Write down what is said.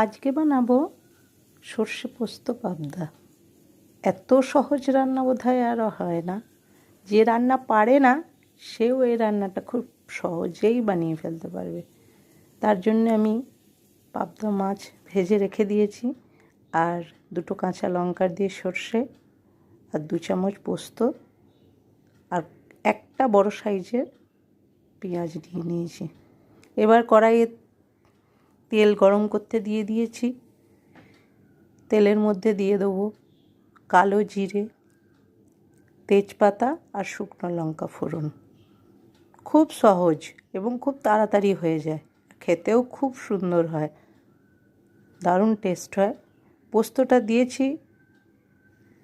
আজকে বানাবো সর্ষে পোস্ত পাবদা। এত সহজ রান্না বোধহয় আর হয় না। যে রান্না পারে না সেও এই রান্নাটা খুব সহজেই বানিয়ে ফেলতে পারবে। তার জন্য আমি পাবদা মাছ ভেজে রেখে দিয়েছি, আর দুটো কাঁচা লঙ্কা দিয়ে সর্ষে, আর 2 চামচ পোস্ত, আর একটা বড় সাইজের পেঁয়াজ নিয়ে নিয়েছি। এবার কড়াইয়ে তেল গরম করতে দিয়ে দিয়েছি। তেলের মধ্যে দিয়ে দেবো কালো জিরে, তেজপাতা আর শুকনো লঙ্কা ফোড়ন। খুব সহজ এবং খুব তাড়াতাড়ি হয়ে যায়, খেতেও খুব সুন্দর হয়, দারুণ টেস্ট হয়। পোস্তটা দিয়েছি